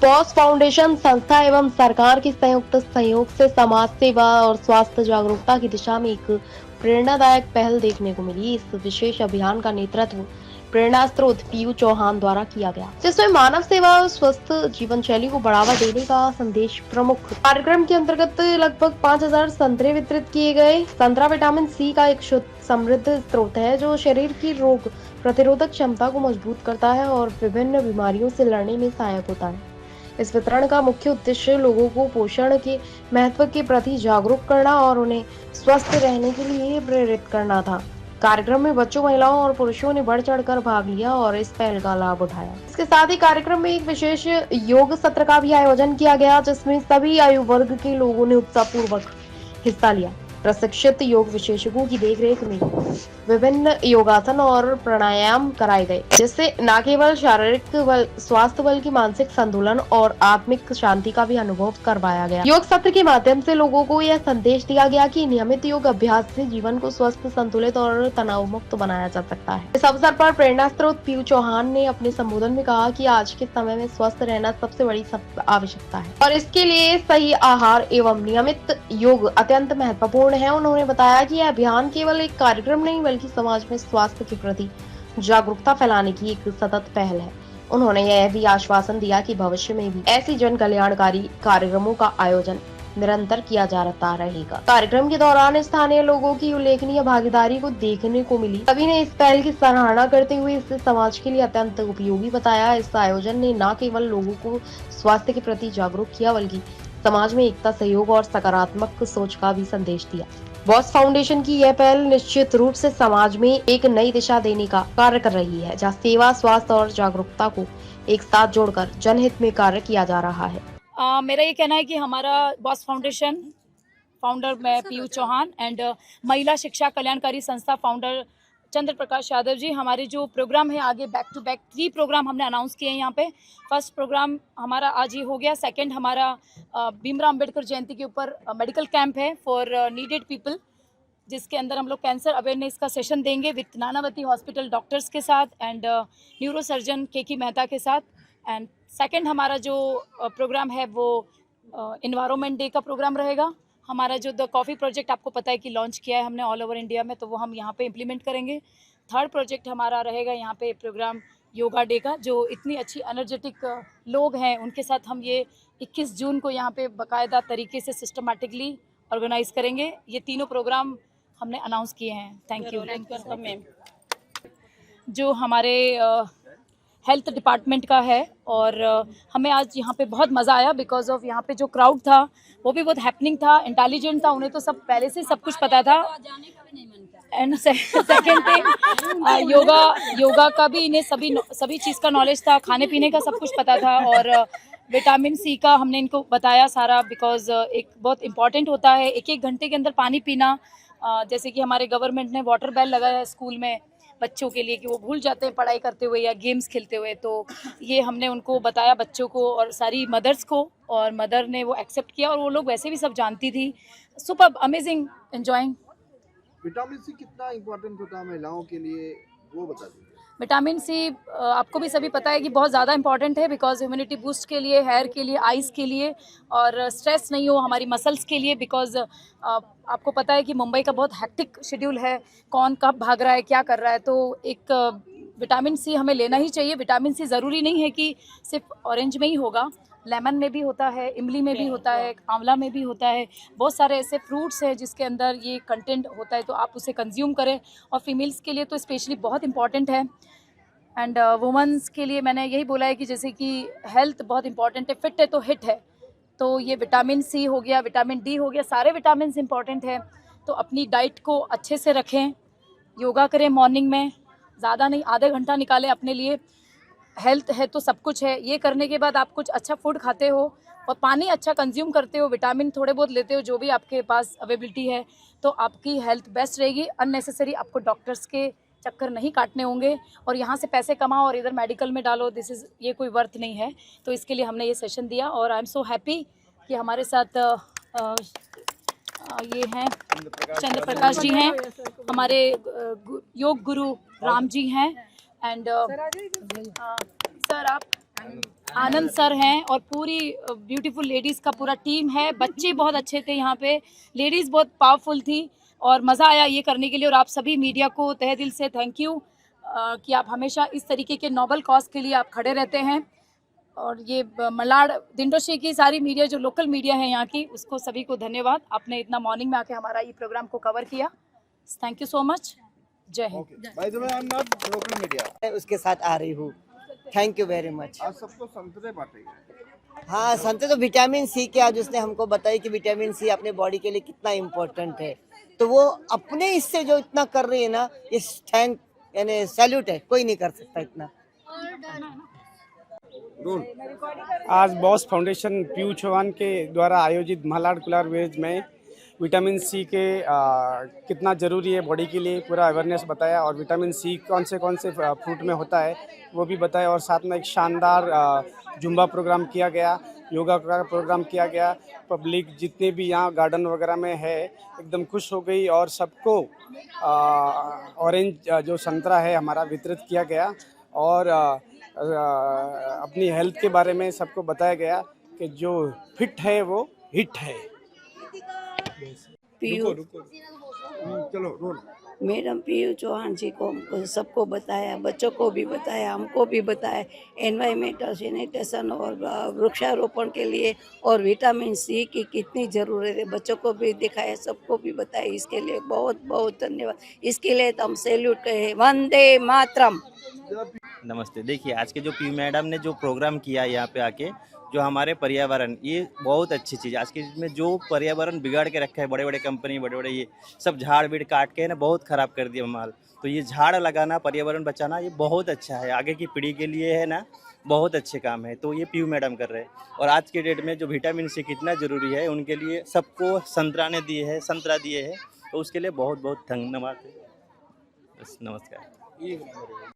Boss foundation संस्था एवं सरकार के संयुक्त सहयोग से समाज सेवा और स्वास्थ्य जागरूकता की दिशा में एक प्रेरणादायक पहल देखने को मिली। इस विशेष अभियान का नेतृत्व प्रेरणा स्रोत पीयू चौहान द्वारा किया गया, जिसमें मानव सेवा और स्वस्थ जीवन शैली को बढ़ावा देने का संदेश प्रमुख। कार्यक्रम के अंतर्गत लगभग 5000 संतरे वितरित किए गए। संतरा विटामिन सी का एक शुद्ध समृद्ध स्रोत है जो शरीर की रोग प्रतिरोधक क्षमता को मजबूत करता है और विभिन्न बीमारियों से लड़ने में सहायक होता है। इस वितरण का मुख्य उद्देश्य लोगों को पोषण के महत्व के प्रति जागरूक करना और उन्हें स्वस्थ रहने के लिए प्रेरित करना था। कार्यक्रम में बच्चों, महिलाओं और पुरुषों ने बढ़ चढ़कर भाग लिया और इस पहल का लाभ उठाया। इसके साथ ही कार्यक्रम में एक विशेष योग सत्र का भी आयोजन किया गया, जिसमें सभी आयु वर्ग के लोगों ने उत्साहपूर्वक हिस्सा लिया। प्रशिक्षित योग विशेषज्ञों की देखरेख में विभिन्न योगासन और प्राणायाम कराए गए, जिससे न केवल शारीरिक स्वास्थ्य बल्कि मानसिक संतुलन और आत्मिक शांति का भी अनुभव करवाया गया। योग सत्र के माध्यम से लोगों को यह संदेश दिया गया कि नियमित योग अभ्यास से जीवन को स्वस्थ, संतुलित और तनाव मुक्त बनाया जा सकता है। इस अवसर पर प्रेरणा स्रोत पीयू चौहान ने अपने संबोधन में कहा कि आज के समय में स्वस्थ रहना सबसे बड़ी आवश्यकता है और इसके लिए सही आहार एवं नियमित योग अत्यंत महत्वपूर्ण है। उन्होंने बताया कि यह अभियान केवल एक कार्यक्रम नहीं बल्कि समाज में स्वास्थ्य के प्रति जागरूकता फैलाने की एक सतत पहल है। उन्होंने यह भी आश्वासन दिया कि भविष्य में भी ऐसी जन कल्याणकारी कार्यक्रमों का आयोजन निरंतर किया जाता रहेगा। कार्यक्रम के दौरान स्थानीय लोगों की उल्लेखनीय भागीदारी को देखने को मिली। सभी ने इस पहल की सराहना करते हुए इसे समाज के लिए अत्यंत उपयोगी बताया। इस आयोजन ने न केवल लोगों को स्वास्थ्य के प्रति जागरूक किया बल्कि समाज में एकता, सहयोग और सकारात्मक सोच का भी संदेश दिया। बॉस फाउंडेशन की यह पहल निश्चित रूप से समाज में एक नई दिशा देने का कार्य कर रही है, जहां सेवा, स्वास्थ्य और जागरूकता को एक साथ जोड़कर जनहित में कार्य किया जा रहा है। मेरा ये कहना है कि हमारा बॉस फाउंडेशन फाउंडर मैं पीयू चौहान एंड महिला शिक्षा कल्याणकारी संस्था फाउंडर चंद्र प्रकाश यादव जी, हमारे जो प्रोग्राम है आगे बैक टू बैक 3 प्रोग्राम हमने अनाउंस किए हैं यहाँ पे। फर्स्ट प्रोग्राम हमारा आज ही हो गया। सेकंड हमारा भीमराव अंबेडकर जयंती के ऊपर मेडिकल कैंप है फॉर नीडेड पीपल, जिसके अंदर हम लोग कैंसर अवेयरनेस का सेशन देंगे विथ नानावती हॉस्पिटल डॉक्टर्स के साथ एंड न्यूरो सर्जन के मेहता के साथ। एंड सेकंड हमारा जो प्रोग्राम है वो एनवायरनमेंट डे का प्रोग्राम रहेगा। हमारा जो द कॉफ़ी प्रोजेक्ट आपको पता है कि लॉन्च किया है हमने ऑल ओवर इंडिया में, तो वो हम यहाँ पे इम्प्लीमेंट करेंगे। थर्ड प्रोजेक्ट हमारा रहेगा यहाँ पे प्रोग्राम योगा डे का, जो इतनी अच्छी एनर्जेटिक लोग हैं उनके साथ हम ये 21 जून को यहाँ पे बाकायदा तरीके से सिस्टमेटिकली ऑर्गेनाइज करेंगे। ये तीनों प्रोग्राम हमने अनाउंस किए हैं। Thank you ma'am. जो हमारे हेल्थ डिपार्टमेंट का है और हमें आज यहाँ पे बहुत मज़ा आया बिकॉज ऑफ यहाँ पे जो क्राउड था वो भी बहुत हैपनिंग था, इंटेलिजेंट था, उन्हें तो सब पहले से सब कुछ पता था। एंड सेकेंड थिंग योगा का भी इन्हें सभी चीज़ का नॉलेज था, खाने पीने का सब कुछ पता था और विटामिन सी का हमने इनको बताया सारा, बिकॉज एक बहुत इंपॉर्टेंट होता है 1-1 घंटे के अंदर पानी पीना। जैसे कि हमारे गवर्नमेंट ने वाटर बेल लगाया है स्कूल में बच्चों के लिए कि वो भूल जाते हैं पढ़ाई करते हुए या गेम्स खेलते हुए, तो ये हमने उनको बताया बच्चों को और सारी मदर्स को, और मदर ने वो एक्सेप्ट किया और वो लोग वैसे भी सब जानती थी। Super amazing, enjoying. Vitamin C कितना इम्पोर्टेंट होता है महिलाओं के लिए, वो बता दीजिए। विटामिन सी आपको भी सभी पता है कि बहुत ज़्यादा इंपॉर्टेंट है बिकॉज इम्यूनिटी बूस्ट के लिए, हेयर के लिए, आइज़ के लिए, और स्ट्रेस नहीं हो हमारी मसल्स के लिए। बिकॉज आपको पता है कि मुंबई का बहुत हेक्टिक शेड्यूल है, कौन कब भाग रहा है, क्या कर रहा है, तो एक विटामिन सी हमें लेना ही चाहिए। विटामिन सी ज़रूरी नहीं है कि सिर्फ ऑरेंज में ही होगा, लेमन में भी होता है, इमली में भी होता है, आंवला में भी होता है, बहुत सारे ऐसे फ्रूट्स हैं जिसके अंदर ये कंटेंट होता है, तो आप उसे कंज्यूम करें। और फीमेल्स के लिए तो स्पेशली बहुत इंपॉर्टेंट है एंड वुमेंस के लिए मैंने यही बोला है कि जैसे कि हेल्थ बहुत इंपॉर्टेंट है, फिट है तो हिट है, तो ये विटामिन सी हो गया, विटामिन डी हो गया, सारे विटामिन इंपॉर्टेंट है। तो अपनी डाइट को अच्छे से रखें, योगा करें मॉर्निंग में, ज़्यादा नहीं आधे घंटा निकालें अपने लिए। हेल्थ है तो सब कुछ है। ये करने के बाद आप कुछ अच्छा फूड खाते हो और पानी अच्छा कंज्यूम करते हो, विटामिन थोड़े बहुत लेते हो, जो भी आपके पास अवेलेबिलिटी है, तो आपकी हेल्थ बेस्ट रहेगी। अननेसेसरी आपको डॉक्टर्स के चक्कर नहीं काटने होंगे और यहाँ से पैसे कमाओ और इधर मेडिकल में डालो, ये कोई वर्थ नहीं है। तो इसके लिए हमने ये सेशन दिया और आई एम सो हैप्पी कि हमारे साथ ये हैं चंद्र प्रकाश जी हैं, हमारे योग गुरु राम जी हैं एंड सर आप आनंद सर हैं और पूरी ब्यूटीफुल लेडीज़ का पूरा टीम है। बच्चे बहुत अच्छे थे यहाँ पे, लेडीज़ बहुत पावरफुल थी और मज़ा आया ये करने के लिए। और आप सभी मीडिया को तहे दिल से थैंक यू कि आप हमेशा इस तरीके के नोबल कॉज के लिए आप खड़े रहते हैं। और ये मलाड दिंडोशी की सारी मीडिया जो लोकल मीडिया है यहाँ की, उसको सभी को धन्यवाद। आपने इतना मॉर्निंग में आके हमारा ये प्रोग्राम को कवर किया। Thank you so much. जय हिंद। By the way, I am not local media. मैं उसके साथ आ रही हूँ। Thank you very much. आज सबको संतरे बांटे। हाँ, संतरे तो विटामिन सी के आज उसने हमको बताई कि विटामिन सी अपने बॉडी के लिए कितना इम्पोर्टेंट है, तो वो अपने इससे जो इतना कर रही है ना, ये थैंक यानी सैल्यूट है, कोई नहीं कर सकता इतना। रोल आज बॉस फाउंडेशन पीयू चौहान के द्वारा आयोजित मलाड कुलार वेज में विटामिन सी के कितना ज़रूरी है बॉडी के लिए पूरा अवेयरनेस बताया, और विटामिन सी कौन से फ्रूट में होता है वो भी बताया। और साथ में एक शानदार जुम्बा प्रोग्राम किया गया, योगा का प्रोग्राम किया गया। पब्लिक जितने भी यहाँ गार्डन वगैरह में है एकदम खुश हो गई, और सबको ऑरेंज जो संतरा है हमारा वितरित किया गया। और अपनी हेल्थ के बारे में सबको बताया गया कि जो फिट है वो हिट है। पीयू चलो रोल। मैडम पीयू चौहान जी को सबको बताया, बच्चों को भी बताया, हमको भी बताया एनवायरमेंटल सैनिटेशन और वृक्षारोपण के लिए और विटामिन सी की कितनी ज़रूरत है, बच्चों को भी दिखाया, सबको भी बताया। इसके लिए बहुत बहुत धन्यवाद। इसके लिए तो हम सैल्यूट कहे, वंदे मातरम। नमस्ते। देखिए, आज के जो पी मैडम ने जो प्रोग्राम किया यहाँ पे आके, जो हमारे पर्यावरण, ये बहुत अच्छी चीज़ है। आज के में जो पर्यावरण बिगाड़ के रखा है, बड़े बड़े कंपनी, बड़े बड़े ये सब झाड़ बीड़ काट के ना बहुत ख़राब कर दिया माल। तो ये झाड़ लगाना, पर्यावरण बचाना, ये बहुत अच्छा है, आगे की पीढ़ी के लिए है ना, बहुत अच्छे काम है। तो ये पीयू मैडम कर रहे हैं। और आज के डेट में जो विटामिन सी कितना ज़रूरी है, उनके लिए सबको संतरा दिए हैं, तो उसके लिए बहुत बहुत धन्यवाद है। बस, नमस्कार।